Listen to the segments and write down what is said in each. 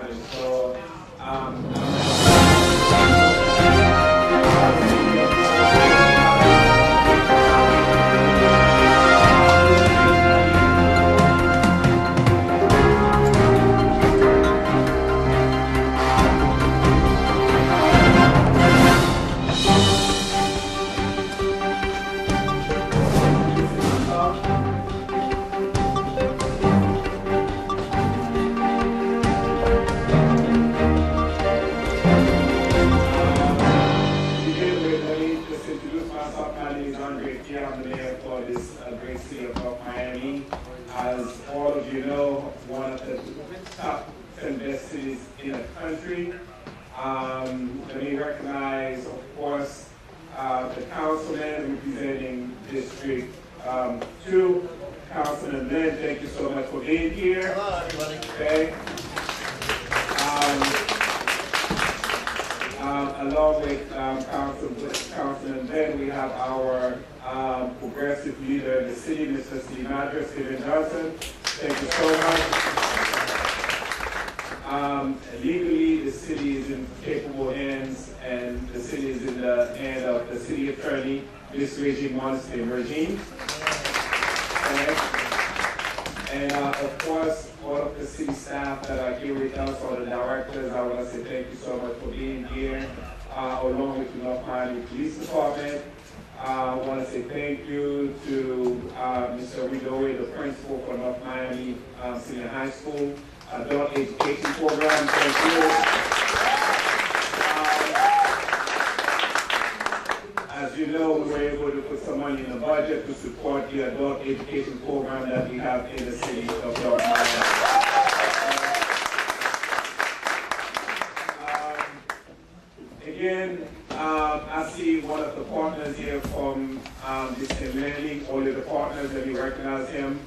So, Pierre, I'm the mayor for this great city of North Miami. As all of you know, one of the top 10 best cities in the country. Let me recognize, of course, the councilman representing District 2, Councilman Lynn. Thank you so much for being here. Hello, everybody. Okay. Along with Councilman Ben, we have our progressive leader in the city, Mr. City Manager, Stephen Johnson. Thank you so much. Legally, the city is in capable hands, and the city is in the hand of the city attorney, Ms. Regine Monstein. Regine. And of course, all of the city staff that are here with us, all the directors, I want to say thank you so much for being here, along with the North Miami Police Department. I want to say thank you to Mr. Ridoe, the principal for North Miami Senior High School Adult Education Program. Thank you. As you know, we were able to put some money in the budget to support the adult education program that we have in the city of North Miami. Again, I see one of the partners here from Biscayne Landing, all of the partners, let me recognize him.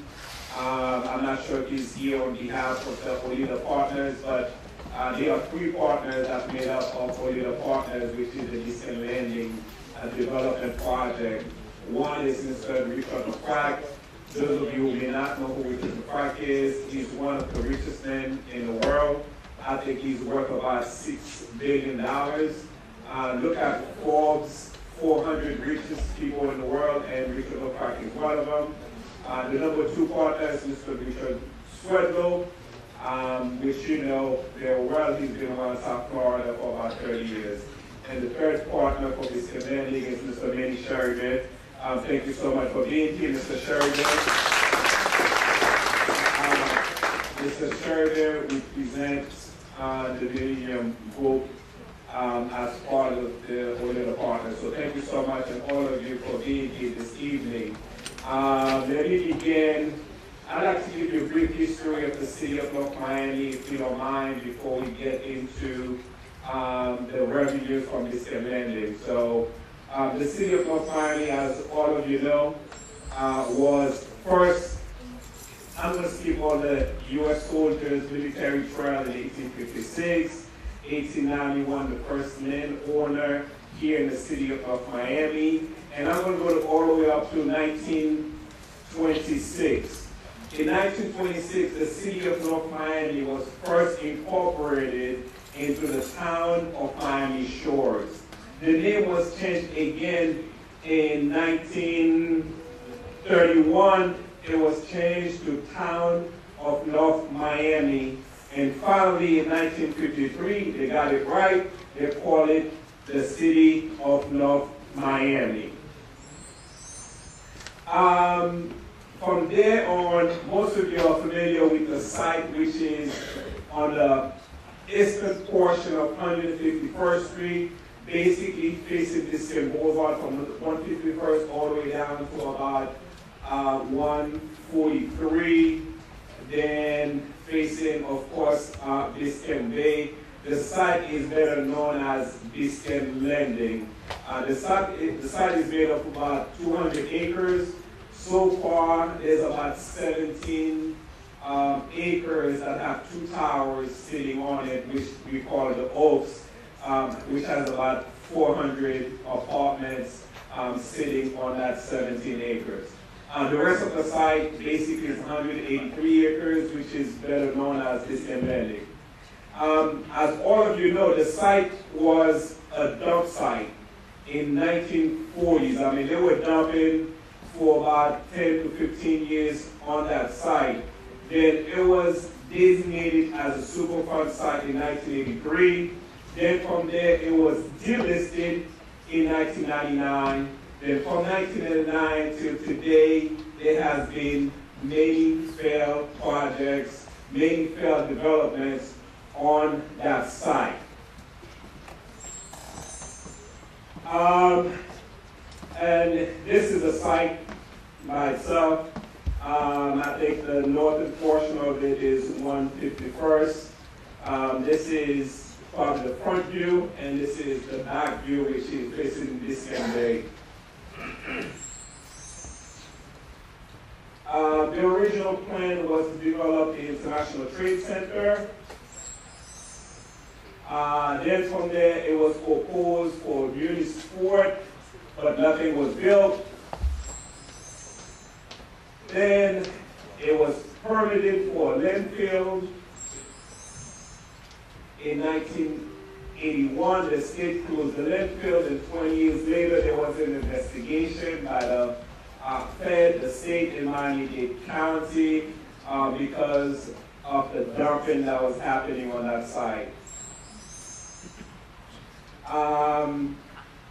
I'm not sure if he's here on behalf of the Olida partners, but there are three partners that made up of Olida partners, which is the Biscayne Landing development project. One is Mr. Richard McCrack. Those of you who may not know who Richard McCrack is, he's one of the richest men in the world. I think he's worth about $6 billion. Look at Forbes' 400 richest people in the world, and Richard McCrack is one of them. The number two partner is Mr. Richard Swedlow, which you know very well. He's been around South Florida for about 30 years. And the third partner for this event is Mr. Manny Sheridan. Thank you so much for being here, Mr. Sheridan. Mr. Sheridan represents the Millennium Group as part of the Olida partners. So thank you so much, and all of you for being here this evening. Let me begin. I'd like to give you a brief history of the city of North Miami, if you don't mind, before we get into the revenue from Biscayne Landing. So the city of North Miami, as all of you know, was first, I'm going to skip all the U.S. soldiers military trial in 1856, 1891, the first landowner here in the city of North Miami, and I'm going to go all the way up to 1926. In 1926, the city of North Miami was first incorporated into the town of Miami Shores. The name was changed again in 1931. It was changed to Town of North Miami. And finally, in 1953, they got it right. They call it the City of North Miami. From there on, most of you are familiar with the site, which is on the eastern portion of 151st Street, basically facing Biscayne Boulevard from 151st all the way down to about 143, then facing, of course, Biscayne Bay. The site is better known as Biscayne Landing. The site is made of about 200 acres. So far, there's about 17 acres that have two towers sitting on it, which we call the Oaks, which has about 400 apartments sitting on that 17 acres. The rest of the site basically is 183 acres, which is better known as Biscayne Landing. As all of you know, the site was a dump site in 1940s. I mean, they were dumping for about 10 to 15 years on that site. Then it was designated as a Superfund site in 1983. Then from there, it was delisted in 1999. Then from 1999 till today, there has been many failed projects, many failed developments on that site. And this is a site by itself. I think the northern portion of it is 151st. This is probably the front view, and this is the back view, which is facing Biscayne Bay. The original plan was to develop the International Trade Center. Then from there, it was proposed for Muni Sport, but nothing was built. Then it was permitted for a landfill. In 1981, the state closed the landfill, and 20 years later, there was an investigation by the Fed, the state in Miami-Dade County, because of the dumping that was happening on that site.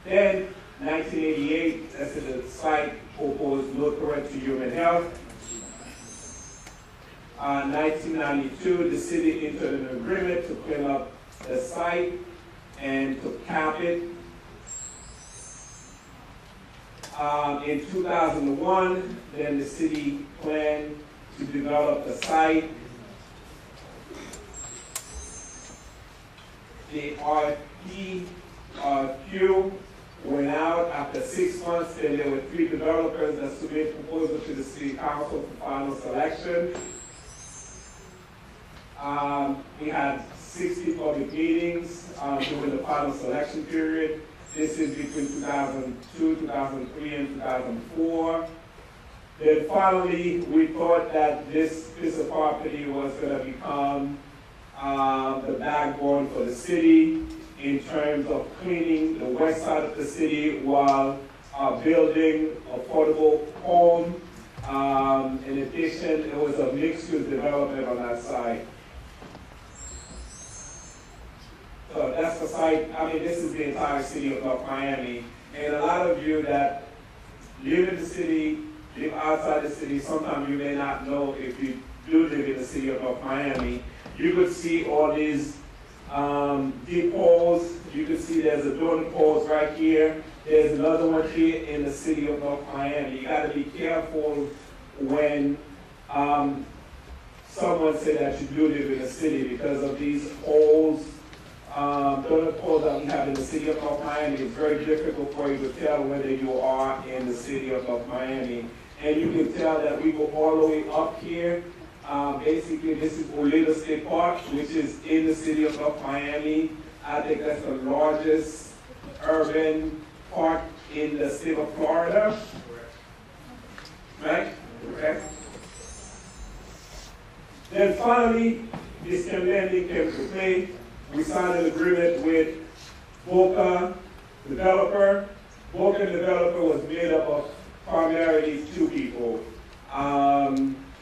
Then, 1988, that's the site proposed no threat to human health. 1992, the city entered an agreement to clean up the site and to cap it. In 2001, then the city planned to develop the site. The RFQ went out after 6 months, and there were 3 developers that submitted proposals to the city council for final selection. We had 60 public meetings during the final selection period. This is between 2002, 2003, and 2004. Then finally, we thought that this piece of property was going to become the backbone for the city in terms of cleaning the west side of the city while building affordable home. In addition, it was a mixed-use development on that site. So that's the site. I mean, this is the entire city of North Miami. And a lot of you that live in the city, live outside the city, sometimes you may not know if you do live in the city of North Miami. You could see all these deep holes. You can see there's a donut post right here. There's another one here in the city of North Miami. You got to be careful when someone says that you do live in the city because of these holes. Donut holes that we have in the city of North Miami. It's very difficult for you to tell whether you are in the city of North Miami. And you can tell that we go all the way up here. Basically, this is Orlando State Park, which is in the city of North Miami. I think that's the largest urban park in the state of Florida. Right? Okay. Then finally, this Biscayne came to play. We signed an agreement with Boca Developer. Boca Developer was made up of primarily 2 people.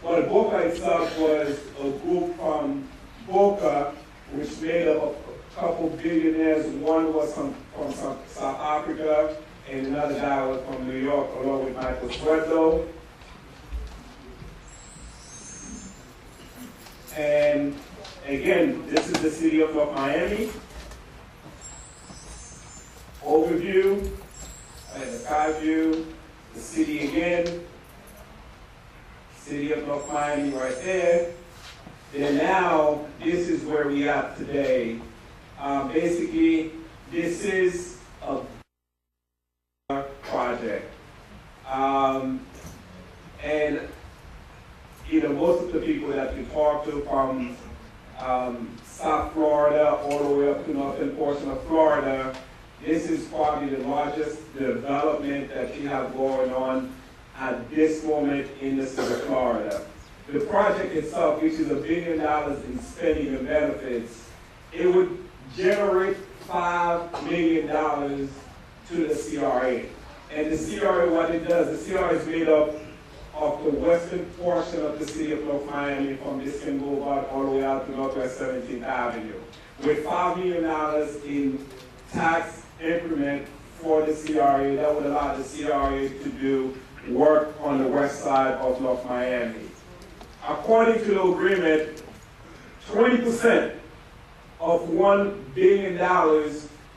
But Boca itself was a group from Boca, which made up of a couple billionaires. One was from South Africa, and another guy was from New York, along with Michael Suedo. And again, this is the city of North Miami. Overview, and the sky view, the city again. City of North Miami right there. And now, this is where we are today. Basically, this is a project. And you know, most of the people that we talk to from South Florida all the way up to northern portion of Florida, this is probably the largest development that you have going on at this moment in the state of Florida. The project itself, which is $1 billion in spending and benefits, it would generate $5 million to the CRA. And the CRA, what it does, the CRA is made up of the western portion of the city of North Miami from Biscayne Boulevard all the way out to Northwest 17th Avenue, with $5 million in tax increment for the CRA. That would allow the CRA to do work on the west side of North Miami. According to the agreement, 20% of $1 billion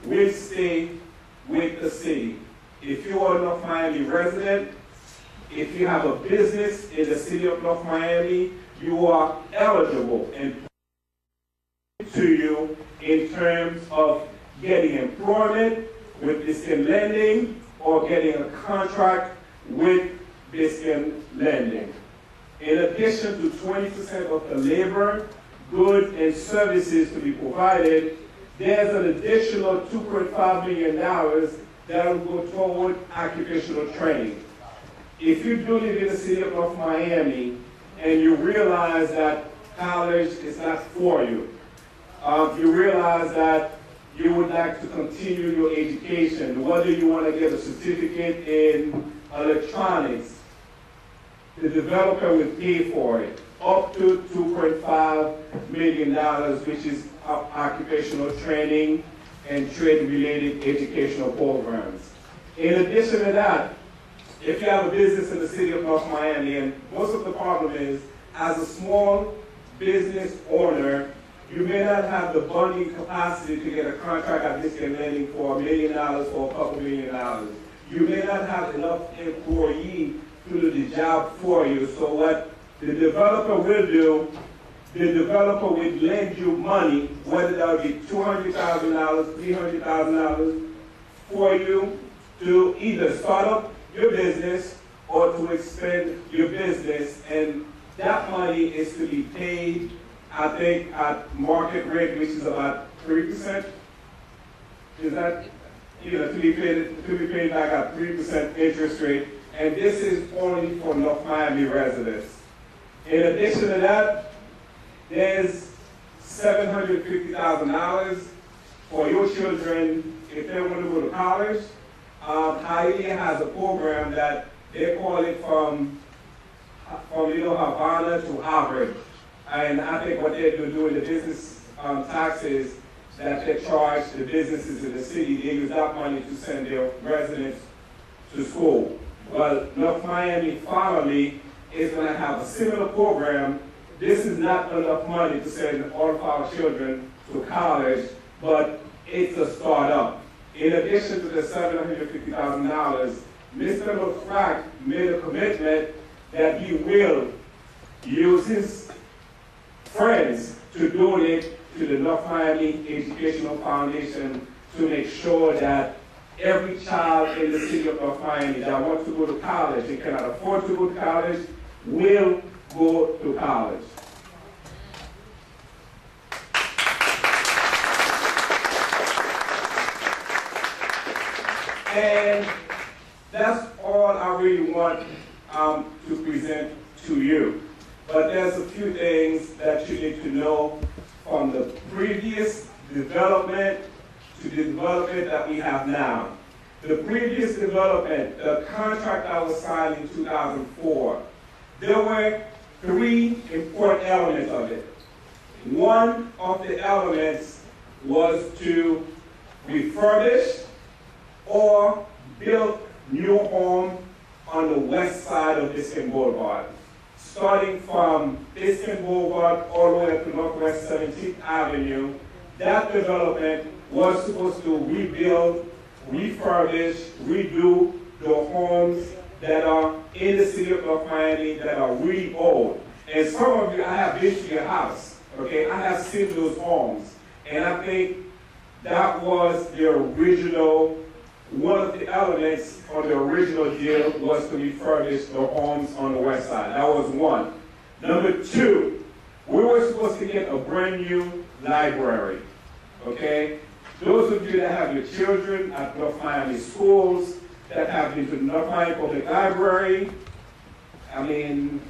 will stay with the city. If you are a North Miami resident, if you have a business in the city of North Miami, you are eligible and to you in terms of getting employment with Biscayne Lending or getting a contract with Biscayne Lending. In addition to 20% of the labor, goods, and services to be provided, there's an additional $2.5 million that will go toward occupational training. If you do live in the city of North Miami and you realize that college is not for you, you realize that you would like to continue your education, whether you want to get a certificate in electronics, the developer will pay for it, up to $2.5 million, which is occupational training and trade-related educational programs. In addition to that, if you have a business in the city of North Miami, and most of the problem is, as a small business owner, you may not have the bonding capacity to get a contract at Biscayne Lending for $1 million or a couple $1 million. You may not have enough employees to do the job for you. So what the developer will do, the developer will lend you money, whether that would be $200,000, $300,000, for you to either start up your business or to expand your business, and that money is to be paid, I think, at market rate, which is about 3%. Is that, to be paid back at 3% interest rate, and this is only for North Miami residents. In addition to that, there's $750,000 for your children if they want to go to college. Hialeah has a program that they call it from Havana to Harvard. And I think what they're doing, the business taxes that they charge the businesses in the city, they use that money to send their residents to school. Well, North Miami finally is going to have a similar program. This is not enough money to send all of our children to college, but it's a startup. In addition to the $750,000, Mr. LaFrac made a commitment that he will use his friends to donate to the North Miami Educational Foundation to make sure that every child in the city of North Miami that wants to go to college and cannot afford to go to college will go to college. And that's all I really want to present to you. But there's a few things that you need to know from the previous development to the development that we have now. The previous development, the contract that was signed in 2004, there were three important elements of it. One of the elements was to refurbish or build new homes on the west side of Biscayne Boulevard. Starting from Biscayne Boulevard all the way up to Northwest 17th Avenue, that development was supposed to rebuild, refurbish, redo the homes that are in the city of North Miami that are really old. And some of you, I have been to your house, okay? I have seen those homes. And I think that was the original, one of the elements on the original deal was to refurbish the homes on the west side. That was one. Number two, we were supposed to get a brand new library, okay? Those of you that have your children at North Miami schools, that have been to the North Miami Public Library, I mean,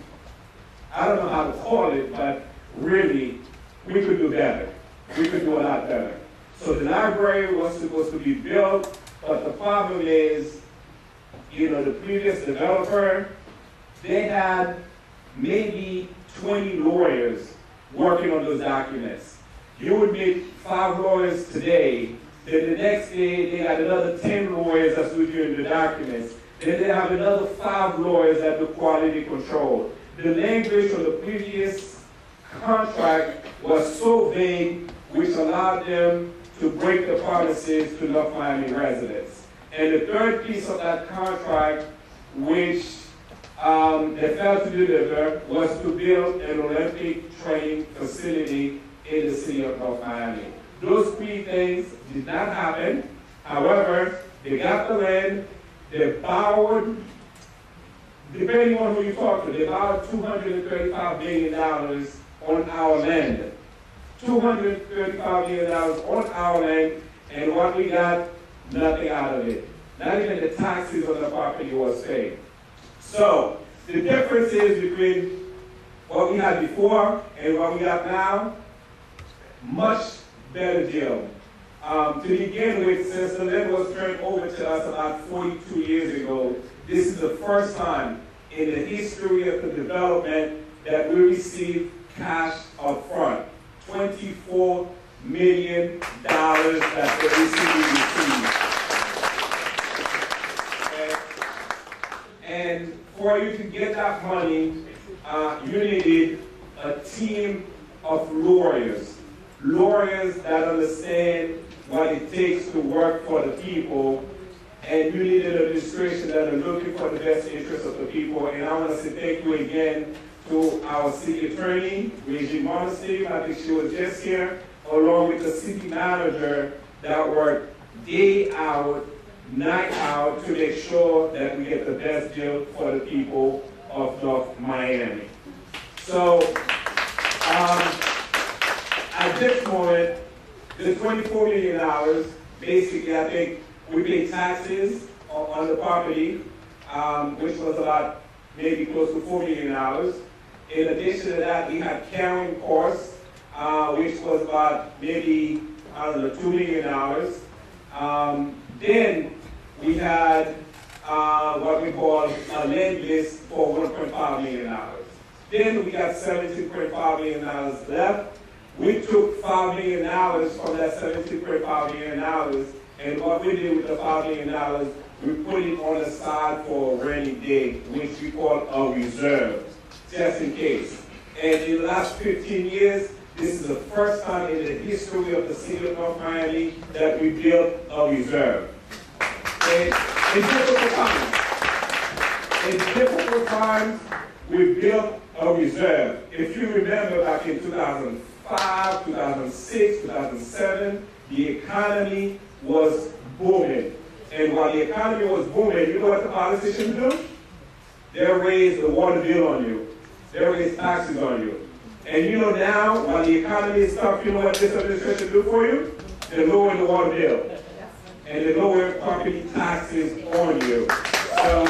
I don't know how to call it, but really, we could do better. we could do a lot better. So the library was supposed to be built, but the problem is, the previous developer, they had maybe 20 lawyers working on those documents. You would meet 5 lawyers today, then the next day they had another 10 lawyers that's reviewing the documents. Then they have another 5 lawyers that do quality control. The language of the previous contract was so vague, which allowed them to break the promises to North Miami residents. And the third piece of that contract, which they failed to deliver, was to build an Olympic training facility in the city of North Miami. Those 3 things did not happen. However, they got the land, they borrowed, depending on who you talk to, they borrowed $235 million on our land. $235 million on our land, and what we got, nothing out of it. Not even the taxes on the property was paid. So, the difference is between what we had before and what we got now, much better deal. To begin with, since the land was turned over to us about 42 years ago, this is the first time in the history of the development that we received cash up front. $24 million that the city received. And for you to get that money, you needed a team of lawyers that understand what it takes to work for the people, and you need an administration that are looking for the best interests of the people. And I want to say thank you again to our city attorney, Reggie Monastery. I think she was just here, along with the city manager that worked day out, night out to make sure that we get the best deal for the people of North Miami. So, at this moment, the $24 million, basically, I think we pay taxes on the property, which was about maybe close to $4 million. In addition to that, we had carrying costs, which was about maybe, $2 million. Then we had what we call a land list for $1.5 million. Then we got $17.5 million left. We took $5 million from that $17.5 million, and what we did with the $5 million, we put it on the side for a rainy day, which we call a reserve, just in case. And in the last 15 years, this is the first time in the history of the city of North Miami that we built a reserve. And in difficult times, we built a reserve. If you remember back in 2005, 2006, 2007, the economy was booming. And while the economy was booming, you know what the politicians do? They raise the water bill on you. They raise taxes on you. And you know now, while the economy is tough, you know what this administration do for you? They lower the water bill. And they lower property taxes on you. So,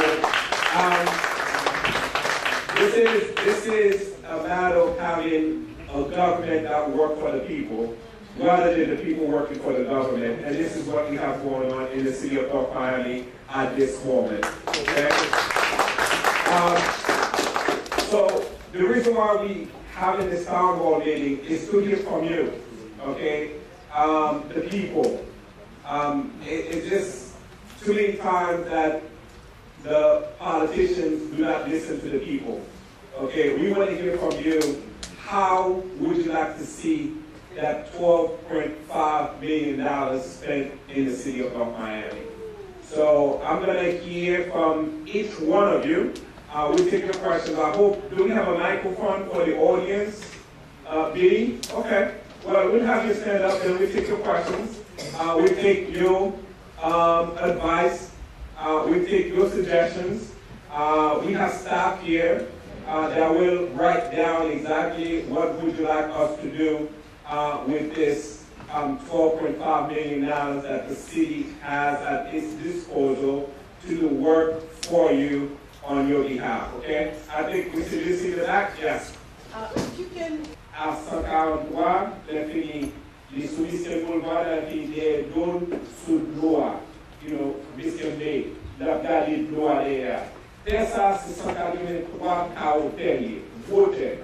this is a matter of having a government that will work for the people, rather than the people working for the government. And this is what we have going on in the city of North Miami at this moment. Okay? So the reason why we having this town hall meeting is to hear from you. Okay? The people. It's just too many times that the politicians do not listen to the people. Okay? We want to hear from you. How would you like to see that $12.5 million spent in the city of North Miami? So I'm going to hear from each one of you. We'll take your questions. I hope, do we have a microphone for the audience? Billy? Okay. Well, we'll have you stand up and we'll take your questions. We'll take your advice. We'll take your suggestions. We have staff here that will write down exactly what would you like us to do with this $12.5 million that the city has at its disposal to do work for you on your behalf, okay? I think we should just see the back, yes. If you can... À 143, l'infini, les sous Biscayne Boulevard, qui est d'eau sous l'eau, Biscayne Bay, la galerie de l'eau derrière. Et ça, c'est 183 cas hôtels, hôtels.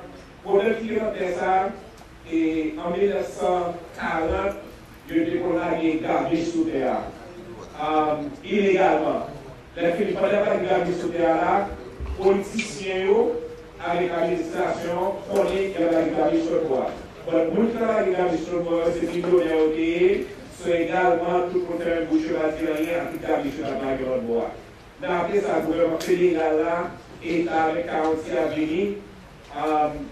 Pour le qui est ça, et en 1940, il y a des collègues gardés sous terre. Illégalement. Les Philippins n'ont pas gardé sous terre là, politiciens, avec l'administration, on est gardé sur le bois. Donc, nous qui avons gardé sur le bois, c'est millionnaires qui sont également tout pour faire un boucher bâtiment, tout gardé sur le bois. Après ça, le gouvernement fédéral là, est avec 46 à venir.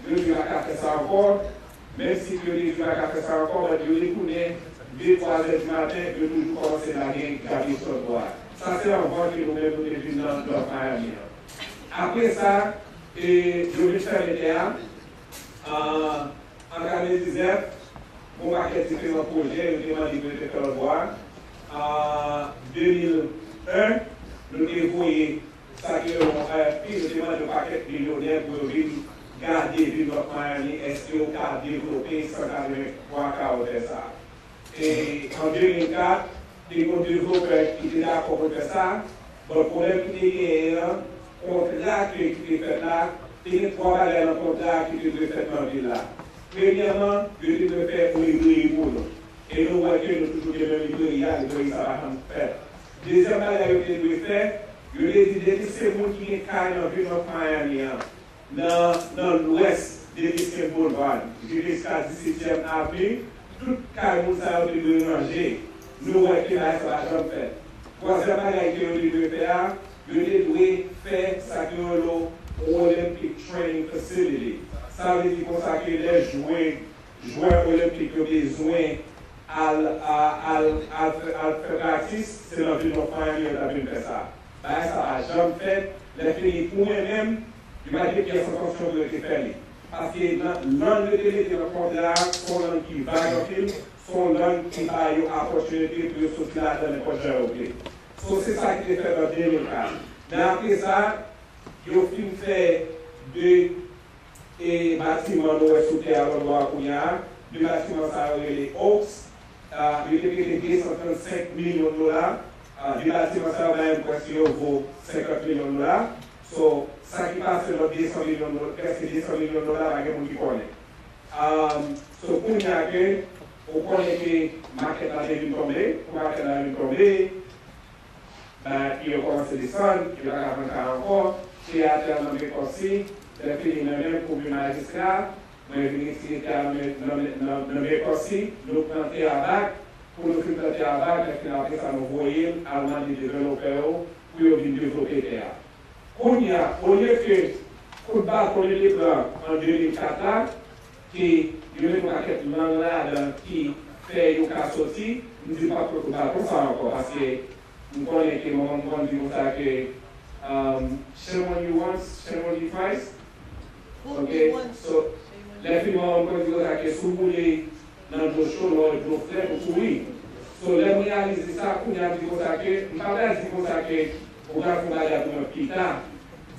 Le jour à fait ça encore, même si le jour à fait ça encore, je connais 2-3 heures du matin, je toujours commencer à garder sur le bois. Ça, c'est un vent que nous-mêmes nous devons dans notre Miami. Après ça, je vais faire le terrain. En 2019, on va faire différents projets, nous demandons de faire le bois. En 2001, nous devons voyer ça qui est nous demandons de paquet millionnaire pour garder notre Miami, est-ce qu'on a développé 183 cas ça. Et en 2004, les développeurs qui étaient d'accord pour faire ça, le problème qui était un contrat qui était fait là, il y a 3 bagages dans le contrat qui était fait dans la ville là. Premièrement, je devais faire une librairie pour nous. Et nous voyons que nous toujours des mêmes librairies, ça va faire. Deuxième bagage que je devais faire, je lui ai dit que c'est le monde qui est carré dans la ville de Miami, dans l'ouest de Biscayne Boulevard, jusqu'à 17e avenue. Tout cas, nous avons dû ranger, nous voyons que là, ça va jamais faire. Troisième bagage que nous devons faire, nous devons faire ça que nous Olympic Training Facility. Ça veut dire que les joueurs olympiques ont besoin à faire pratique, c'est dans une autre manière de faire ça. Ça va jamais fait. Les filles pour eux-mêmes, il va dire qu'il y a 100% de faire. Parce que l'un de télé de la contrat, son langue qui va en film, son langue qui va à l'opportunité pour sortir là dans les prochains européens. Donc c'est ça qui est fait en 2004. Mais après ça, il y a fait deux bâtiments sous terre à l'endroit où il y a. Deux bâtiments, ça a les Oaks. Il était payé 135 millions de dollars. Deux bâtiments, ça a une question vaut 50 millions de dollars. So, ça qui passe sur 200 millions de dollars, presque 200 millions de dollars, il y a des gens qui connaissent. So, pour nous, on connaît que la market a dû tomber, la market a dû tomber, il a commencé à descendre, il va avancer encore, il a terminé aussi, il a fait une même pour le magistrat, mais il a nommé aussi, nous planter à bac, pour nous planter à bac, et après ça nous voyons, avant des développeurs pour venir développer terre. Au lieu que pour battre les plans en 2004, qui y a une maquette là qui fait un cas sorti, nous ne disons pas pour battre ça encore, parce que nous connaissons que nous disons ça que shame on you once, shame on you twice. Ok, so les filles vont dire ça que si vous voulez dans nos choses, nos frères, vous pouvez. So les réaliser ça, nous disons ça que, nous ne pouvons pas dire ça que on va faire pour un petit temps,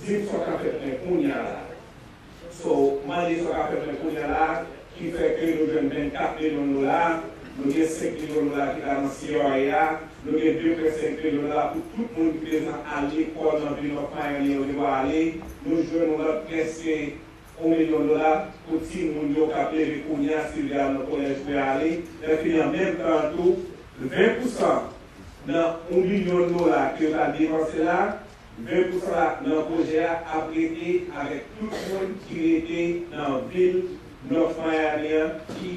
10 sont à faire un cognac là. So, Mali sont à faire un cognac là, qui fait que nous avons 24 millions de dollars, nous avons 5 millions de dollars qui sont dans CIA, nous avons 2,5 millions de dollars pour tout le monde qui est présent à l'école dans le ville de Miami, on va aller, nous jouons presque 1 million de dollars pour tout le monde qui a appelé le cognac s'il y a dans le collège pour aller, et puis en même temps, tout, 20%. Dans 1 million de dollars que vous avez dépensé là, 20% dans le projet a prêté avec tout le monde qui était dans la ville Nord-Miami qui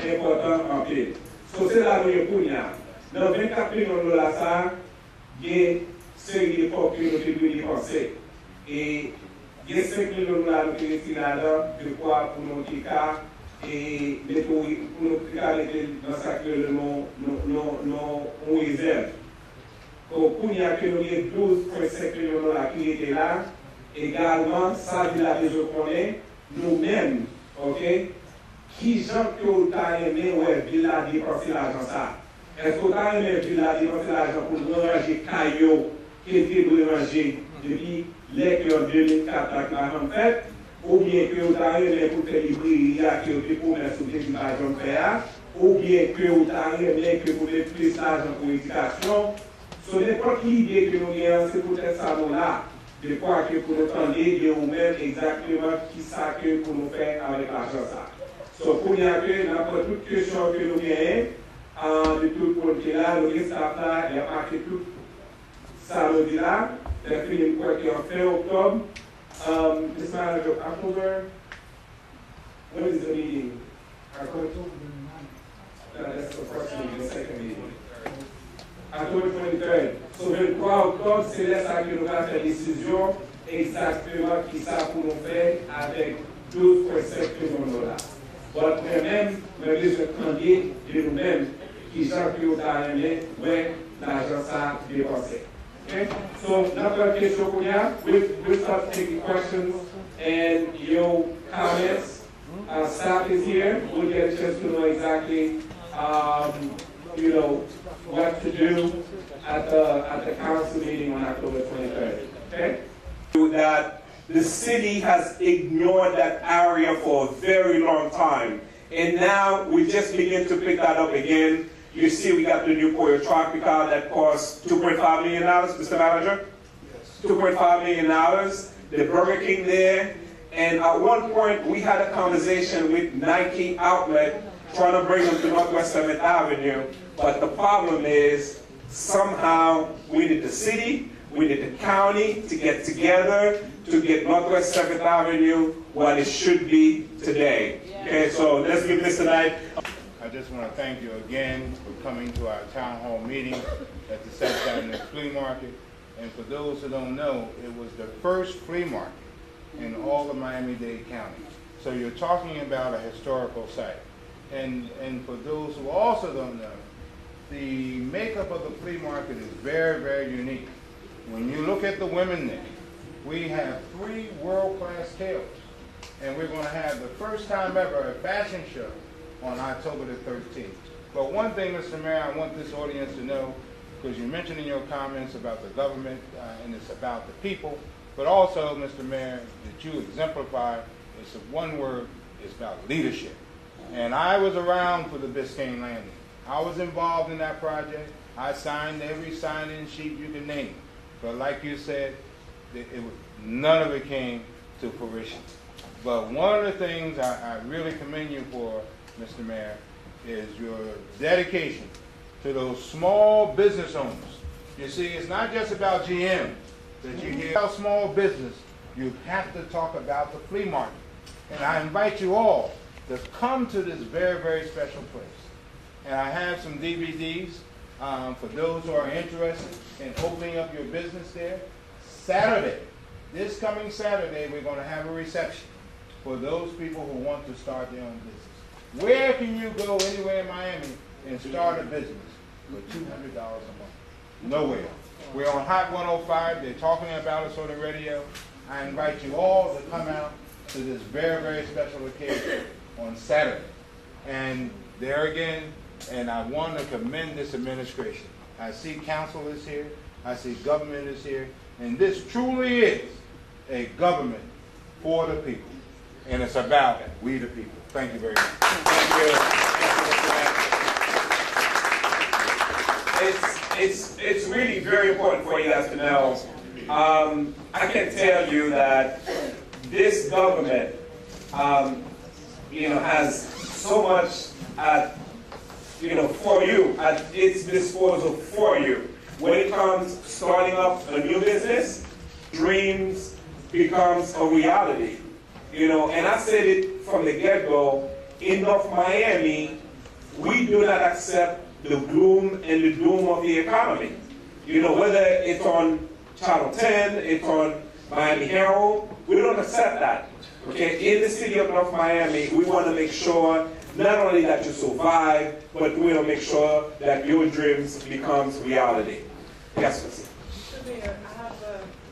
est important en ville. So, c'est là où il y a pour nous. Dans 24 millions de dollars, ça, il y a une série d'époques que nous devons dépenser. Et il y a 5 millions de dollars qui sont restés là-dedans, de quoi pour nos cas et pour nous cas dans ça que nos réserves. Donc, pour nous, il y a 12,5 millions de dollars qui étaient là. Également, ça, il a besoin qu'on ait nous-mêmes, ok? Qui gens que vous avez aimé, ouais, il a dépensé l'argent ça? Est-ce que vous avez aimé, il a dépensé l'argent pour ranger caillou qui était ranger depuis l'école en 2004 avec l'argent fait? Ou bien que vous avez aimé pour faire librairie qui était pour mettre sur des images de faire? ou bien que vous arrivez que vous voulez plus d'argent pour l'éducation. So, n'importe qui idée que nous avons, c'est peut-être ça nous là. Je crois que pour nous prendre de nous-mêmes exactement qui ça que pour nous faire avec l'argent ça. So, pour y aller, n'importe toute question que nous avons, de tout le côté là, nous avons là, il y a marqué tout ça nous dit là. Il a fini quoi qui est en fin octobre. This manager of October. When is the meeting? October 29th. No, that's the first meeting, the second meeting. October 23rd. So, le 3 octobre, c'est là ça que nous allons faire décision exactement qui ça pour nous faire avec 12,7 millions de dollars. But moi-même, je vais prendre de nous-mêmes qui Jean-Pierre a aimé, ouais, l'argent ça dépensé. Okay? So, another question, we'll start taking questions and your comments. Staff is here. We'll get a chance to know exactly, what to do at the council meeting on October 23rd. Okay? That the city has ignored that area for a very long time, and now we just begin to pick that up again. You see, we got the new Pollo Tropical that costs $2.5 million, Mr. Manager? Yes. $2.5 million. The Burger King there. And at one point, we had a conversation with Nike Outlet trying to bring them to Northwest 7th Avenue. But the problem is, somehow, we need the city, we need the county to get together to get Northwest 7th Avenue what it should be today. Okay, so let's give this tonight. I just want to thank you again for coming to our town hall meeting at the 7th Avenue Flea Market. And for those who don't know, it was the first flea market in all of Miami-Dade County. So you're talking about a historical site. And for those who also don't know, the makeup of the flea market is very, very unique. When you look at the women there, we have 3 world-class tailors. And we're going to have the first time ever a fashion show on October the 13th. But one thing, Mr. Mayor, I want this audience to know, because you mentioned in your comments about the government and it's about the people, but also, Mr. Mayor, that you exemplify, it's one word, it's about leadership. And I was around for the Biscayne landing. I was involved in that project. I signed every sign-in sheet you can name. But like you said, none of it came to fruition. But one of the things I really commend you for, Mr. Mayor, is your dedication to those small business owners. You see, it's not just about GM that you hear about small business. You have to talk about the flea market. And I invite you all to come to this very, very special place. And I have some DVDs for those who are interested in opening up your business there. Saturday, this coming Saturday, we're going to have a reception for those people who want to start their own business. Where can you go anywhere in Miami and start a business for $200 a month? Nowhere. We're on Hot 105. They're talking about us on the radio. I invite you all to come out to this very, very special occasion on Saturday. And there again, and I want to commend this administration. I see council is here. I see government is here. And this truly is a government for the people. And it's about we the people. Thank you very much. Thank you. It's really very important for you guys to know. I can tell you that this government, has so much for you at its disposal for you. When it comes starting up a new business, dreams becomes a reality. And I said it from the get-go, in North Miami, we do not accept the gloom and the doom of the economy. Whether it's on Channel 10, it's on Miami Herald, we don't accept that. Okay, in the city of North Miami, we want to make sure not only that you survive, but we want to make sure that your dreams becomes reality. Yes, Mr. Mr. Mayor,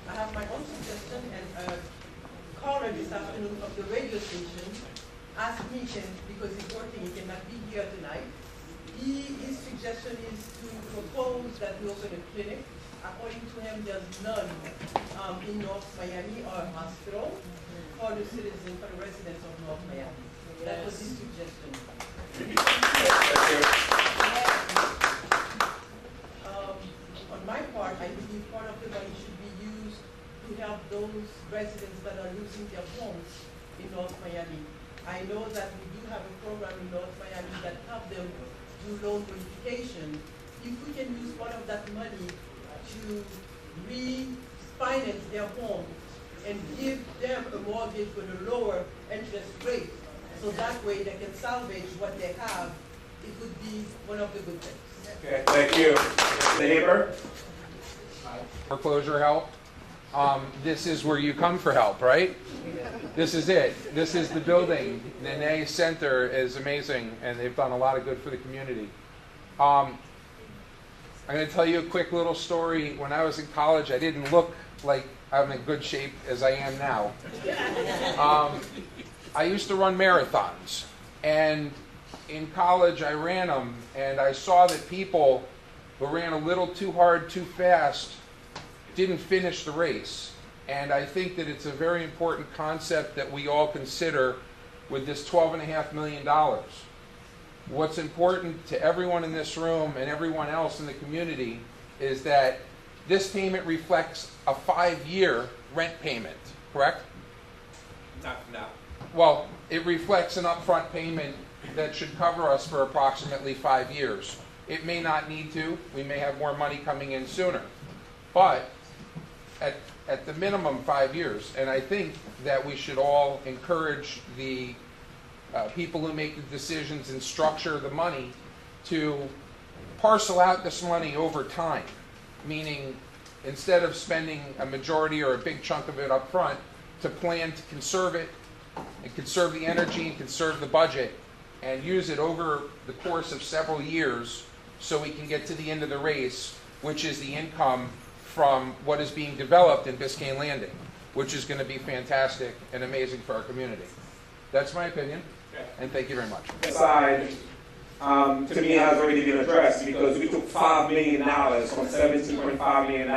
I have my own suggestion, and a caller this afternoon of the radio station asked me, because he's working, he cannot be here tonight. His suggestion is to propose that we open a clinic. According to him, there's none in North Miami or a hospital for the citizens, for the residents of North Miami. That was his suggestion. On my part, I believe part of the money should be used to help those residents that are losing their homes in North Miami. I know that we do have a program in North Miami that help them do loan modification. If we can use part of that money to refinance their home and give them a mortgage with a lower interest rate, so that way they can salvage what they have, it would be one of the good things. Okay, thank you. The neighbor? Foreclosure help. This is where you come for help, right? This is it. This is the building. Nene Center is amazing, and they've done a lot of good for the community. I'm going to tell you a quick little story. When I was in college, I didn't look like I'm in good shape as I am now. I used to run marathons, and in college I ran them, and I saw that people who ran a little too hard, too fast, didn't finish the race. And I think that it's a very important concept that we all consider with this $12.5 million. What's important to everyone in this room and everyone else in the community is that this payment reflects a 5-year rent payment, correct? No. Well, it reflects an upfront payment that should cover us for approximately 5 years. It may not need to. We may have more money coming in sooner. But at the minimum 5 years. And I think that we should all encourage the people who make the decisions and structure the money to parcel out this money over time. Meaning, instead of spending a majority or a big chunk of it up front, to plan to conserve it, and conserve the energy, and conserve the budget, and use it over the course of several years so we can get to the end of the race, which is the income from what is being developed in Biscayne Landing, which is going to be fantastic and amazing for our community. That's my opinion, and thank you very much. Side, to me, has already been addressed because we took $5 million from $17.5 million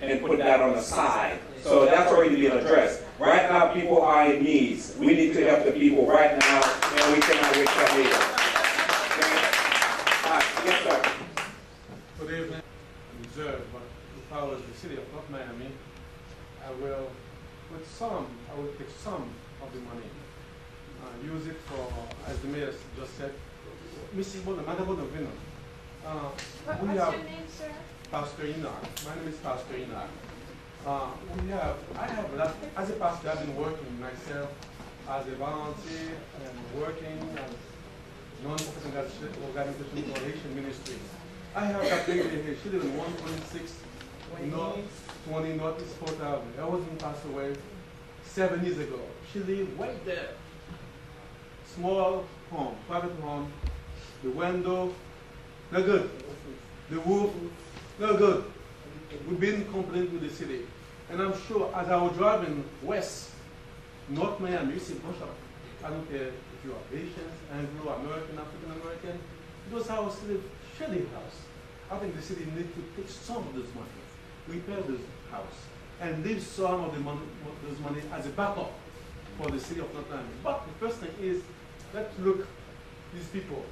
and put that on the side. So that's already been addressed. Right now, people are in needs. We need to help the people right now, and we cannot wait till later. Yes, sir. Good evening. Reserve, but if I was the city of North Miami, I will take some of the money, use it for, as the mayor just said, Mrs. Madam Bonavino. What's your name, sir? Pastor Enoch. My name is Pastor Enoch. I have a lot, as a pastor, I've been working myself as a volunteer and working as non-profit organization for Haitian ministry. I have that lady here. She lives in 126 20 Northeast 4th Avenue. Her husband passed away 7 years ago. She lived right there. Small home, private home. The window, not good. The roof, not good. We've been complaining with the city. And I'm sure as I was driving west, North Miami, you see bunch of, I don't care if you are Haitians, Anglo-American, African-American, those houses live shitty house. I think the city needs to take some of this money, repair this house, and leave some of the money, this money as a backup for the city of North Miami. But the first thing is, let's look these people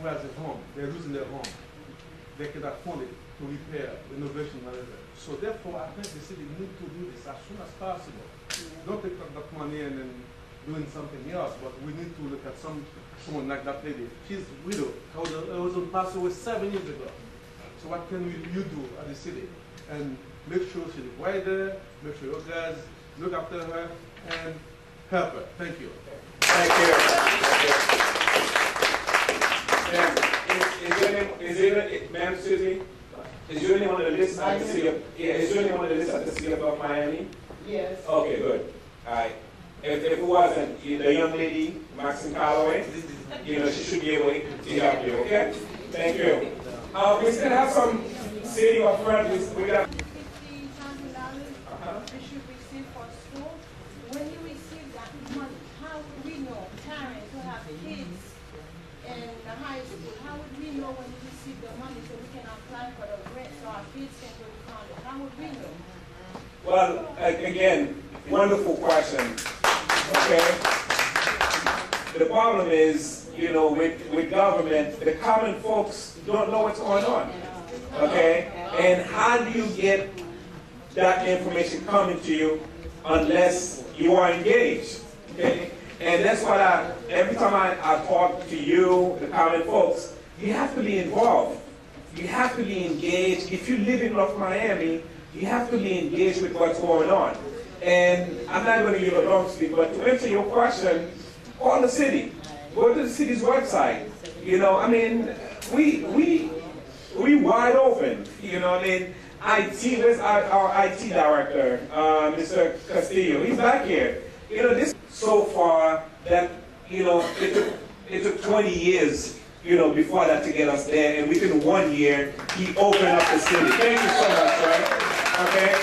who has a home, they're losing their home. They can afford it to repair, renovation, whatever. So therefore, I think the city needs to do this as soon as possible. Don't take that money and then doing something else, but we need to look at someone like that lady. She's a widow. Her husband passed away 7 years ago. So what can you do at the city? And make sure she lives right there, make sure you guys look after her and help her. Thank you. Thank you. Ma'am, Susie, is your name on the list at the city of, is your name on the list at the city of North Miami? Yes. Okay, good. All right. If it wasn't, the young lady, Maxine Calloway, she should be able to help you, okay? Thank you. We still have some city up front. We got $50,000 we should receive for school. When you receive that money, how would we know, parents who have kids in the high school, how would we know when we receive the money so we can apply for the grant so our kids can go to college? How would we know? Well, again, wonderful question. Okay. the problem is, with government, the common folks don't know what's going on. Okay? And how do you get that information coming to you unless you are engaged? Okay? And that's what every time I talk to you, the common folks, you have to be involved. You have to be engaged. If you live in North Miami, you have to be engaged with what's going on. And I'm not going to give a long speech, but to answer your question, call the city. Go to the city's website. We wide open. IT, where's our IT director, Mr. Castillo? He's back here. This so far that, it took 20 years, before that to get us there, and within 1 year, he opened up the city. Thank you so much, right? Okay?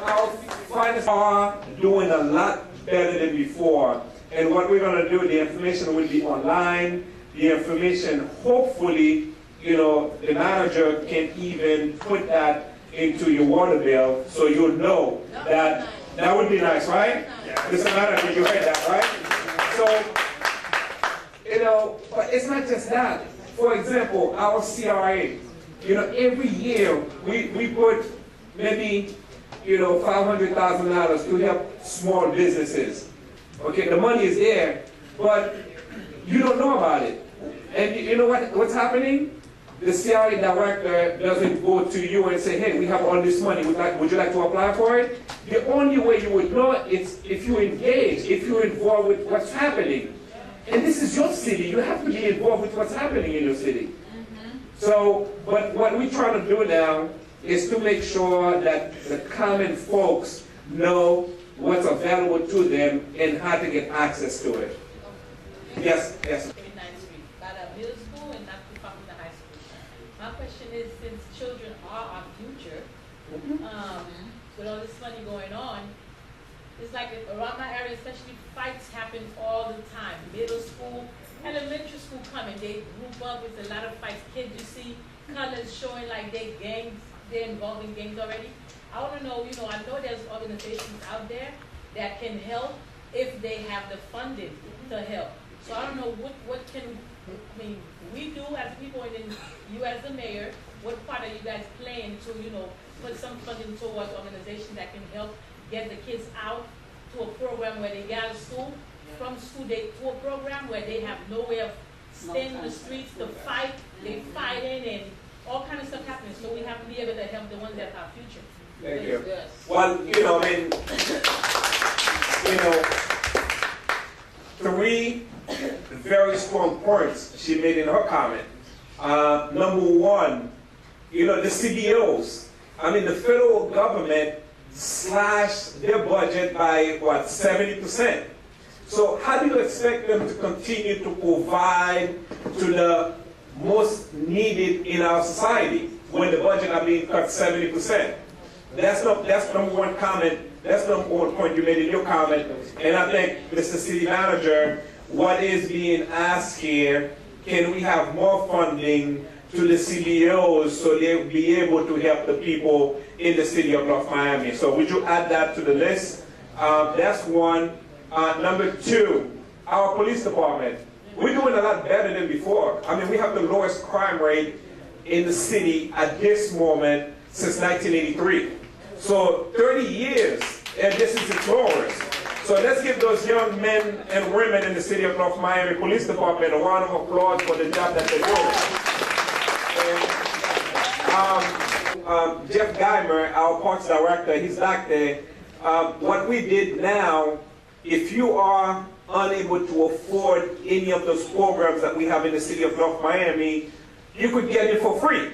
Our finance are doing a lot better than before, and what we're going to do, the information will be online. The information, hopefully, the manager can even put that into your water bill, so you'll know that. That would be nice, right? Mr. Manager, you heard that, right? So, but it's not just that. For example, our CRA, every year we put maybe, $500,000 to help small businesses. Okay, the money is there, but you don't know about it. And you know what's happening? The CRA director doesn't go to you and say, hey, we have all this money, would you like to apply for it? The only way you would know is if you engage, if you're involved with what's happening. And this is your city, you have to be involved with what's happening in your city. So, but what we're trying to do now is to make sure that the common folks know what's available to them and how to get access to it. Yes. My question is, since children are our future, with all this money going on, it's like around my area, especially, fights happen all the time. Middle school, elementary school coming, they group up, it's a lot of fights. Kids, you see colors showing like they're involved in gangs already. I want to know, I know there's organizations out there that can help if they have the funding to help. So I don't know what can we do as people, and then you as the mayor, what part are you guys playing to, put some funding towards organizations that can help get the kids out to a program where they get out of school, from school to a program where they have no way of staying in the streets to fight, they fighting and all kind of stuff happening. So we have to be able to help the ones that are our future. Thank you. Well, three very strong points she made in her comment. Number one, the CBOs. The federal government slashed their budget by, 70%. So how do you expect them to continue to provide to the most needed in our society when the budget are being cut 70%? That's number one comment. That's number one point you made in your comment. And I think, Mr. City Manager, what is being asked here, can we have more funding to the CBOs so they'll be able to help the people in the city of North Miami? So would you add that to the list? That's one. Number two, our police department. We're doing a lot better than before. We have the lowest crime rate in the city at this moment since 1983. So 30 years, and this is its lowest. So let's give those young men and women in the city of North Miami Police Department a round of applause for the job that they're doing. Jeff Geimer, our parks director, he's back there. What we did now, if you are unable to afford any of those programs that we have in the city of North Miami, you could get it for free.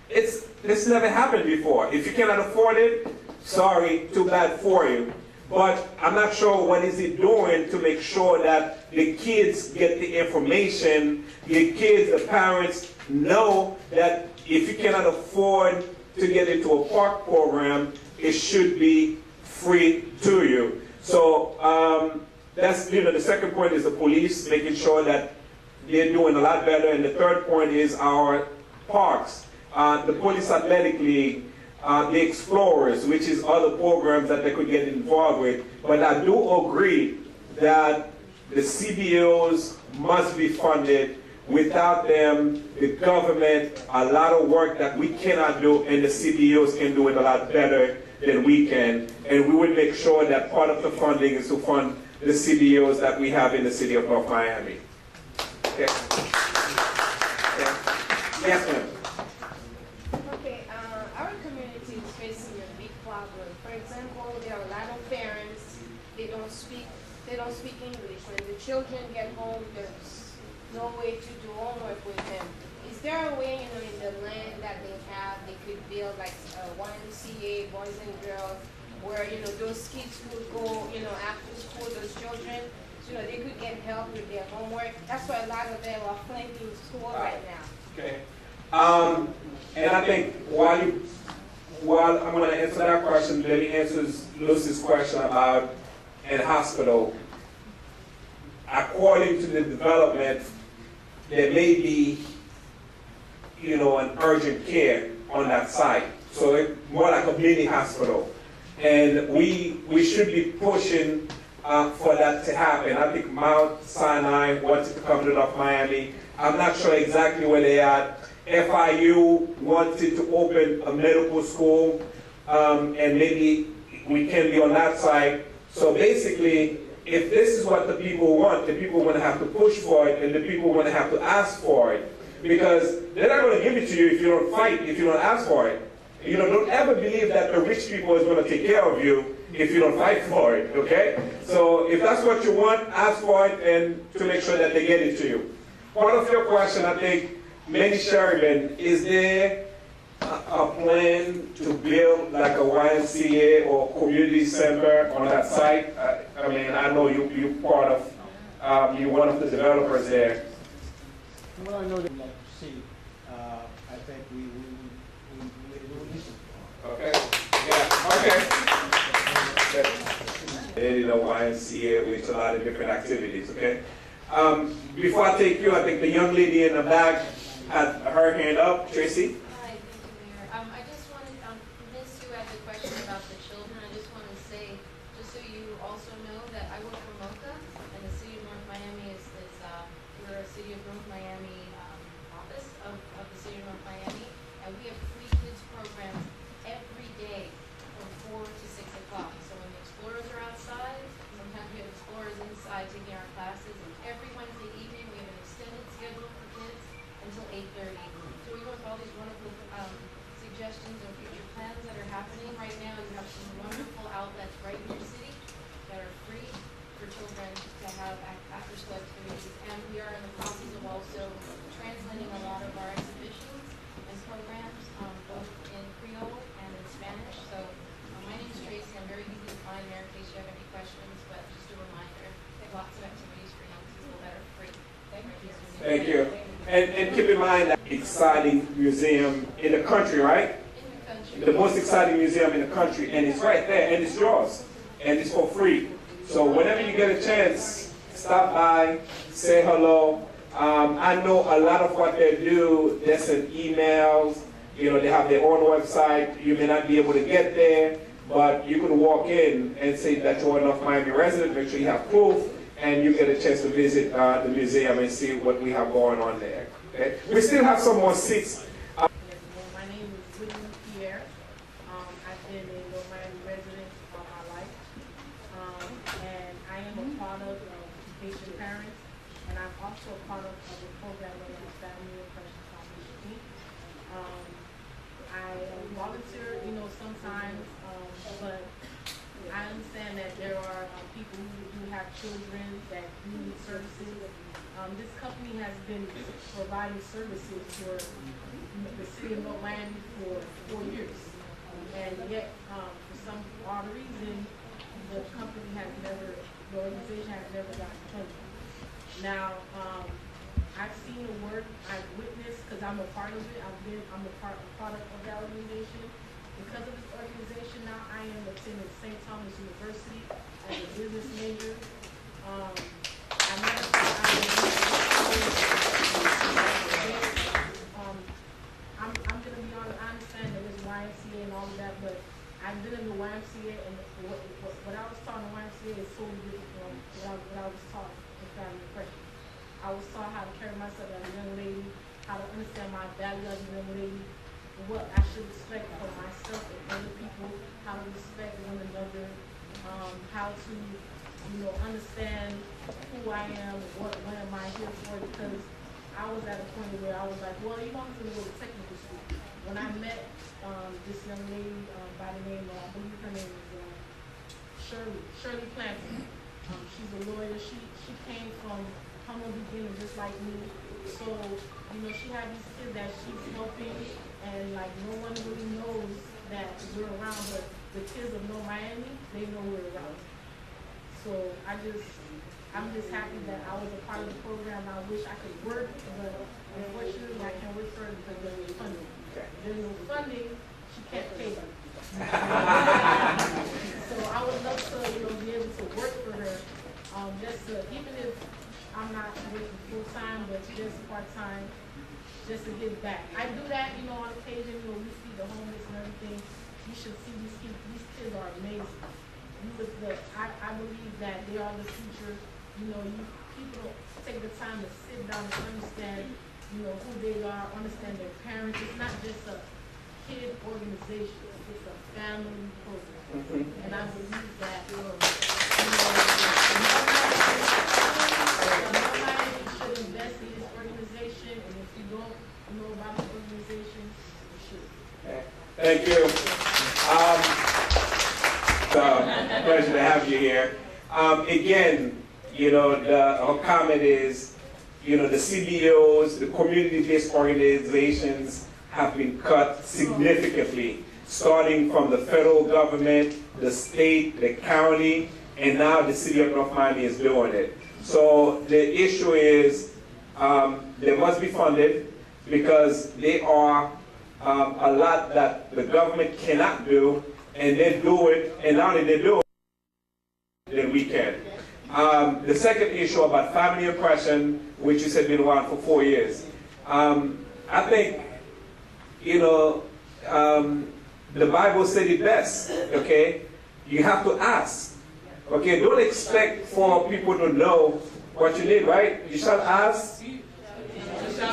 This never happened before. If you cannot afford it, sorry, too bad for you. But I'm not sure what is it doing to make sure that the kids get the information, the kids, the parents know that if you cannot afford to get into a park program, it should be free to you. So that's, the second point is the police, making sure that they're doing a lot better. And the third point is our parks. The Police Athletic League, the Explorers, which is other programs that they could get involved with. But I do agree that the CBOs must be funded. Without them, the government, a lot of work that we cannot do, and the CBOs can do it a lot better than we can. And we will make sure that part of the funding is to fund the CBOs that we have in the city of North Miami. Okay. Okay. Yes, ma'am. Okay, our community is facing a big problem. For example, there are a lot of parents, they don't speak English. When the children get home, there's no way to do homework with them. Is there a way, in the land that they have, they could build like a YMCA, boys and girls, where, those kids could go, after school, those children, they could get help with their homework. That's why a lot of them are flunking school right now. Okay. And I think while I'm going to answer that question, let me answer Lucy's question about a hospital. According to the development, there may be, an urgent care on that site. So it's more like a mini hospital. And we should be pushing for that to happen. I think Mount Sinai wanted to come to North Miami. I'm not sure exactly where they are. FIU wanted to open a medical school, and maybe we can be on that side. So basically, if this is what the people want, the people are going to have to push for it, and the people are going to have to ask for it. Because they're not going to give it to you if you don't fight, if you don't ask for it. Don't ever believe that the rich people is going to take care of you if you don't fight for it, okay? So if that's what you want, ask for it and to make sure that they get it to you. Part of your question, I think, Manny Sheridan, is there a plan to build like a YMCA or community center on that site? I mean, I know you're part of, you're one of the developers there. Well, I know they'd like to see. I think we listen. Okay. Yeah. Okay. YMCA with a lot of different activities. Okay. Before I take you, I think the young lady in the back had her hand up. Tracy. Hi, thank you, Mayor. I just wanted, Ms. Sue had the question about the children. I just want to say, just so you also know, that I work for MOCA, and the city of North Miami we're a city of North Miami office of the city of North Miami, and we have free kids programs every day from 4 to 6 o'clock. So when the explorers are outside, sometimes we have explorers inside taking our classes, and every Wednesday evening we have an extended schedule for kids until 8:30. So we work all these wonderful suggestions and future plans that are happening right now. You have some wonderful outlets right in your city that are free for children to have after-school activities. And we are in the process of also translating a lot of our exhibitions and programs, both in Creole and in Spanish. So my name is Tracy. I'm very easy to find there in case you have any questions. But just a reminder, we have lots of activities for young people that are free. Thank you. And keep in mind that exciting museum in the country, right? In the country. The most exciting museum in the country, and it's right there, and it's yours, and it's for free. So whenever you get a chance, stop by, say hello. I know a lot of what they do, they send emails, they have their own website. You may not be able to get there, but you could walk in and say that you're a North Miami resident, make sure you have proof, and you get a chance to visit the museum and see what we have going on there. Okay? We still have some more seats. My name is Pierre. I've been a North Miami resident all my life. And I am a part of Patient Parents, and I'm also a part of a program that is Family and Precious Foundation. I volunteer, sometimes, but I understand that there are people who do have children that need services. This company has been providing services for the city of North Miami for 4 years. And yet, for some odd reason, the organization has never gotten funded. Now, I've seen the work, I've witnessed, because I'm a part of it, I'm a product of that organization. Because of this organization now, I am attending St. Thomas University as a business major. I'm going to be honest, I understand that there's YMCA and all of that, but I've been in the YMCA, and what I was taught in the YMCA is totally different from what I was taught and family pressure. I was taught how to carry myself as a young lady, how to understand my value as a young lady, what I should expect for myself and other people, how to respect one another, how to, understand who I am, what am I here for, because I was at a point where I was like, well, I'm going to go to technical school. When I met this young lady by the name of, I believe her name is Shirley Planton. She's a lawyer. She came from humble beginnings just like me. So, she had these kids that she's helping, and like no one really knows that we're around, but the kids of North Miami, they know we're around. So I'm just happy that I was a part of the program. I wish I could work, but unfortunately I can't work for her because there's no funding. There's no funding, she can't pay me. So I would love to, be able to work for her, even if I'm not working full time, but just part time, just to give back. I do that, on occasion. We see the homeless and everything. You should see these kids. These kids are amazing. I believe that they are the future. People don't take the time to sit down and understand, who they are, understand their parents. It's not just a kid organization. It's a family program. And I believe that, nobody should invest in this organization. And if you don't know about the organization, you should. Thank you. Pleasure to have you here. Again, our comment is, the CBOs, the community-based organizations have been cut significantly, starting from the federal government, the state, the county, and now the city of North Miami is doing it. So the issue is they must be funded because they are a lot that the government cannot do, and they do it, and not only they do it, then we can. The second issue about family oppression, which you said been around for 4 years. I think, the Bible said it best, okay? You have to ask, okay? Don't expect for people to know what you need, right? You shall ask, you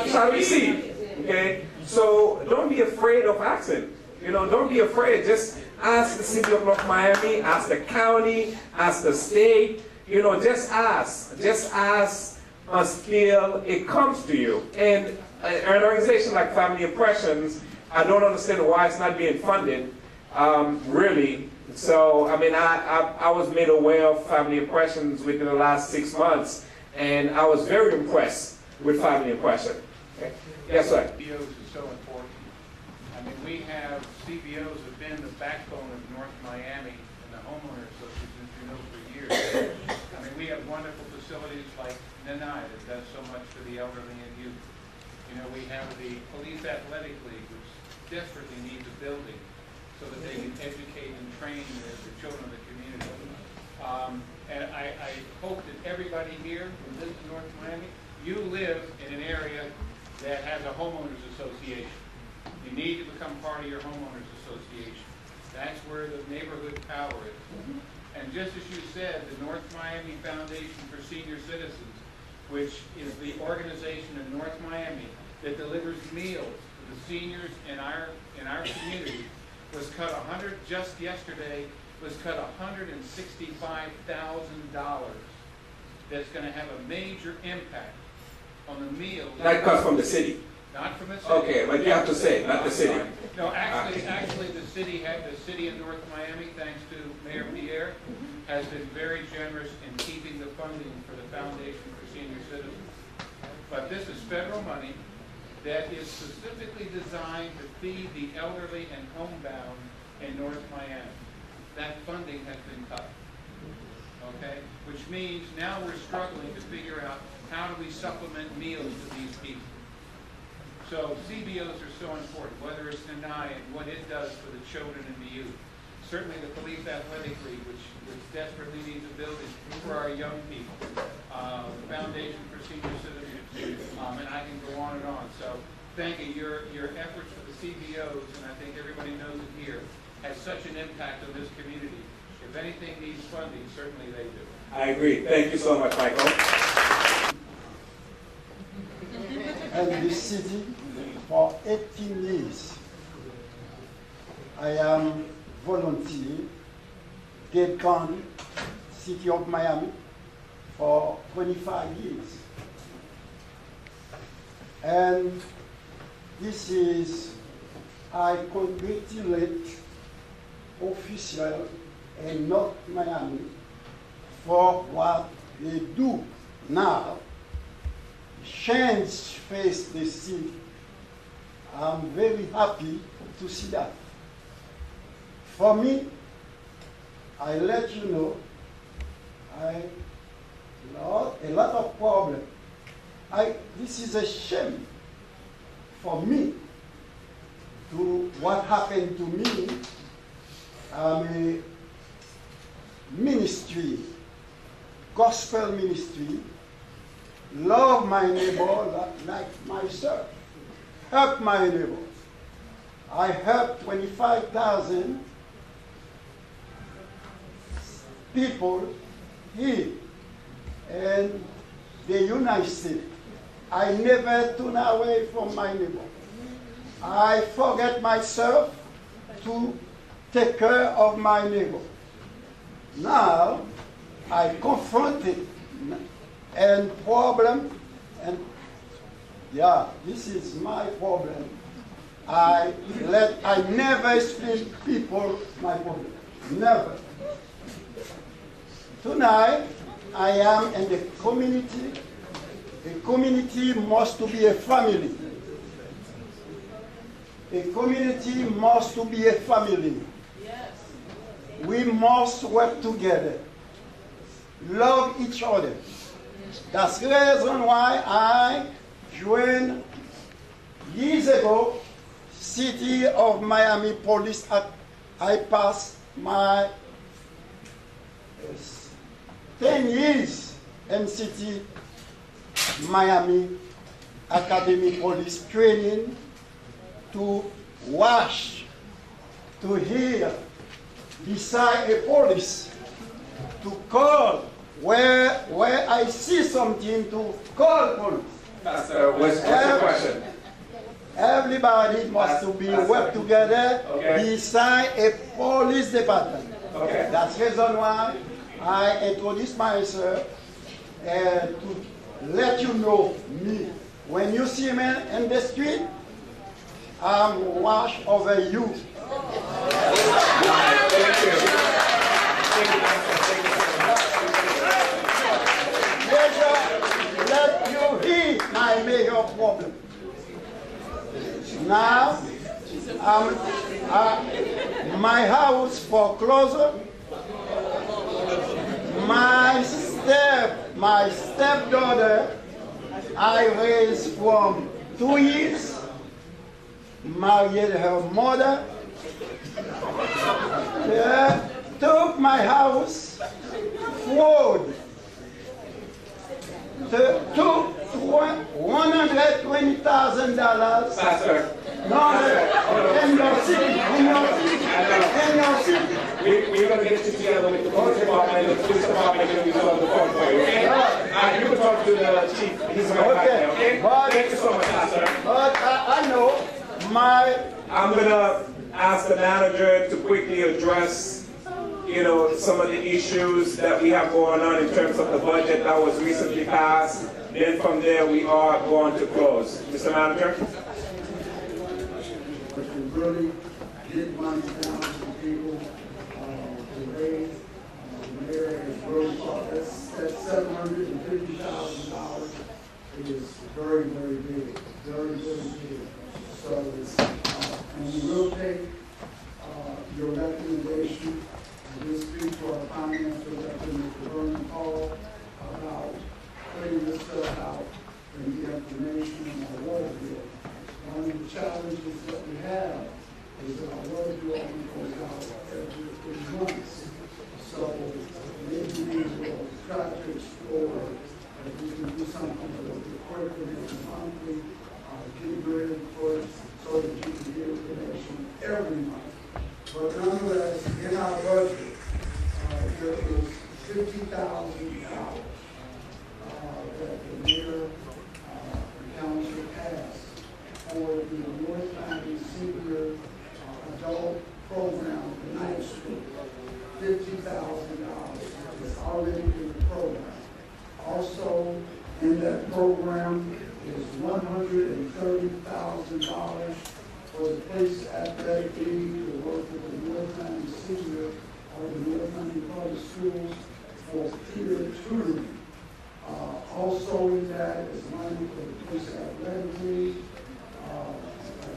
shall receive, okay? So don't be afraid of asking. Don't be afraid. Just ask the city of North Miami, ask the county, ask the state. Just ask. Just ask until it comes to you. And an organization like Family Impressions, I don't understand why it's not being funded, really. So, I was made aware of Family Impressions within the last 6 months, and I was very impressed with Family Impression. Okay? Yes, sir. CBOs is so important. CBOs have been the backbone of North Miami and the homeowner association, for years. We have wonderful facilities like Nanai that does so much for the elderly and youth. We have the Police Athletic League, which desperately needs a building so that they can educate and train the children of the community. And I hope that everybody here who lives in North Miami, you live in an area that has a homeowners association. You need to become part of your homeowners association. That's where the neighborhood power is. And just as you said, the North Miami Foundation for Senior Citizens, which is the organization in North Miami that delivers meals to the seniors in our community, was cut just yesterday, was cut $165,000. That's going to have a major impact on the meals. That comes from the city. Not from the city. Okay, but you have to say, not the city. No, actually, the city in North Miami, thanks to Mayor Pierre, has been very generous in keeping the funding for the Foundation for Senior Citizens. But this is federal money that is specifically designed to feed the elderly and homebound in North Miami. That funding has been cut. Okay? Which means now we're struggling to figure out how do we supplement meals to these people. So CBOs are so important, whether it's Nanai and what it does for the children and the youth. Certainly the Police Athletic League, which desperately needs a building for our young people. The Foundation for Senior Citizens, and I can go on and on. So thank you. Your efforts for the CBOs, and I think everybody knows it here, has such an impact on this community. If anything needs funding, certainly they do. I agree. Thank you so much, Michael. in this city for 18 years. I am volunteer, Dade County, City of Miami, for 25 years. And this is, I congratulate officials in North Miami for what they do now. Change face the city. I'm very happy to see that. For me, I let you know, a lot of problems. This is a shame for me to what happened to me. I'm a ministry, gospel ministry, love my neighbor like myself, help my neighbor. I helped 25,000 people here in the United States. I never turn away from my neighbor. I forget myself to take care of my neighbor. Now, I confront it and problem, and yeah, this is my problem. I never explain people my problem. Never. Tonight, I am in the community. The community must be a family. A community must be a family. Yes. We must work together. Love each other. That's the reason why I joined years ago City of Miami Police. I passed my 10 years in City Miami Academy Police training to watch, to hear, beside a police, to call where I see something, to call police. Pastor, what's the question? Everybody must to be work together beside a police department. Okay. That's the reason why I introduce myself to let you know me. When you see me in the street, I'm watch over you. Thank you. Thank you, Pastor. Let you hear my major problem. Now, my house foreclosure. My stepdaughter, I raised from 2 years, married her mother, took my house, fraud, took $120,000. Pastor. No, in your city. We're going to get you together with the police department and the police department and resolve the problem for you, okay? You can talk to the chief. He's right back there, okay? Thank you so much, Pastor. But I know I'm going to ask the manager to quickly address, some of the issues that we have going on in terms of the budget that was recently passed. Then from there, we are going to close. Mr. Manager? Really get money down to people to raise. The mayor has really thought that $750,000 is very, very big. Very, very big. So it's, and we will take your recommendation and we'll speak to our finance director, Mr. Vernon Hall, about putting this stuff out and the information in our water bill. One of the challenges that we have is our water bill only goes out every 3 months. So maybe we will try to explore if we can do something a little bit quicker than monthly, get rid of first so that you can get information every month. But nonetheless, in our budget, there is $50,000 that the mayor and council has already in the program. Also, in that program is $130,000 for the police athletic league to work with the North Miami Senior or the North Miami Public Schools for peer tutoring. Also in that is money for the police athletic league,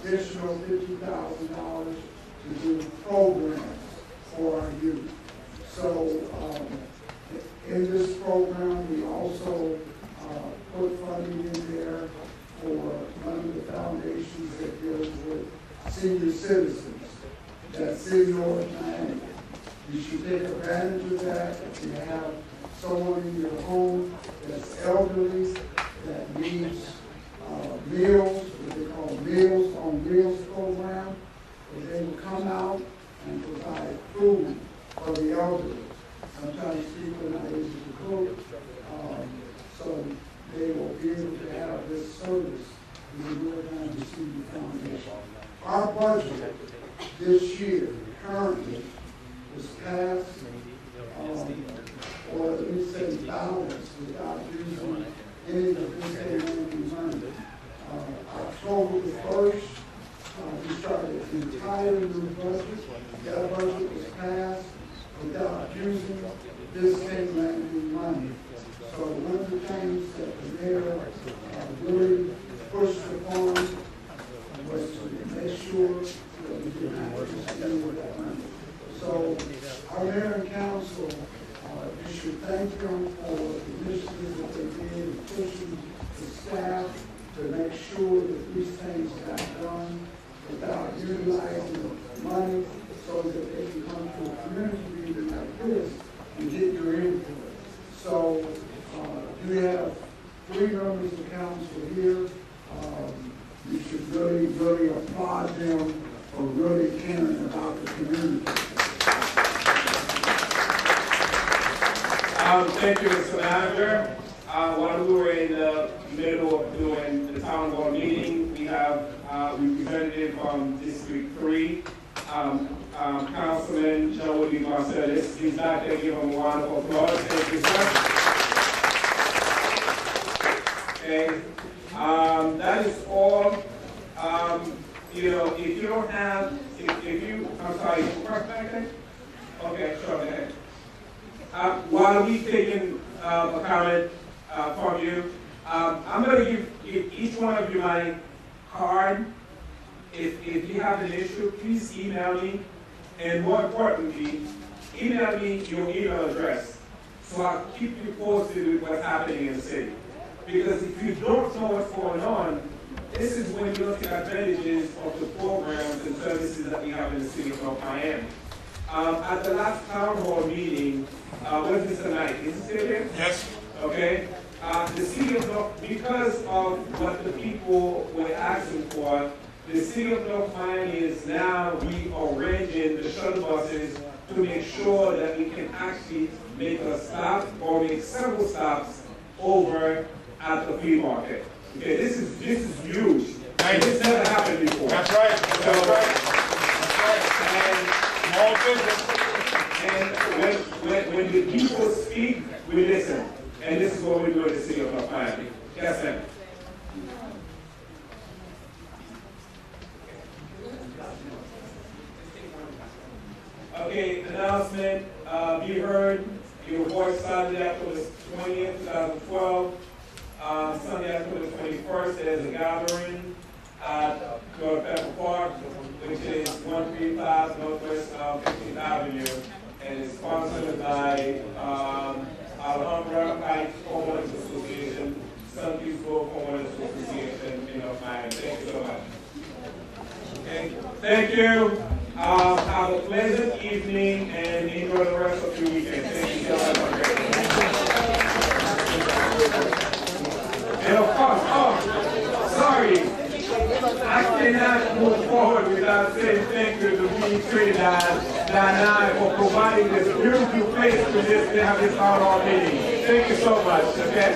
additional $50,000 to do programs for our youth. So in this program, we also put funding in there for one of the foundations that deals with senior citizens, that's in North Miami. You should take advantage of that. If you have someone in your home that's elderly, that needs meals, what they call Meals on Wheels program, where they will come out and provide food for the elderly. Sometimes people are not able to cook, so they will be able to have this service in the North Miami Senior Foundation. Our budget this year currently was passed, or let me say balanced without using any of the Biscayne money. October the 1st, we started an entirely new budget. That budget was passed without using Biscayne money. So one of the things that the mayor really pushed upon was to make sure that we did not misuse that money. So our mayor and council, you should thank them for the initiatives that they did in pushing the staff to make sure that these things got done without utilizing the money so that they can come to a community meeting like this and get your input. So you have 3 members of council here. You should really, really applaud them for really caring about the community. Thank you, Mr. Manager. While we were in the middle of doing the town hall meeting, we have representative from District 3, Councilman Joe Woody Marcellus. He's back there. Give him a round of applause. Thank you, sir. Okay. That is all. You know, if you don't have, I'm sorry, you first back there? Okay, sure, go ahead. While we've taken a comment from you, I'm going to give each one of you my card. If you have an issue, please email me. And more importantly, email me your email address so I'll keep you posted with what's happening in the city. Because if you don't know what's going on, this is when you look at advantages of the programs and services that we have in the city of North Miami. At the last town hall meeting, when's this tonight? Is it still here? Yes. Okay. The city of North, because of what the people were asking for, the city of North Miami is now rearranging the shuttle buses to make sure that we can actually make a stop or make several stops over at the flea market. Okay, this is huge. And this never happened before. That's right. So, and when the people speak, we listen. And this is what we do in the city of North Miami. Yes, ma'am. Okay, announcement. You heard your voice Saturday, October 20th, 2012. Sunday, October 21st, there's a gathering at North Pepper Park, which is 135 Northwest 15th Avenue, and it's sponsored by Alhambra Heights Homeowners Association, Sunkeys Grove Homeowners Association in North Miami. Thank you so much. Okay. Thank you. Have a pleasant evening and enjoy the rest of your weekend. Thank you so much. And of course, sorry, I cannot move forward without saying thank you to Being Trinidad for providing this beautiful place to have this town hall meeting. Thank you so much, okay?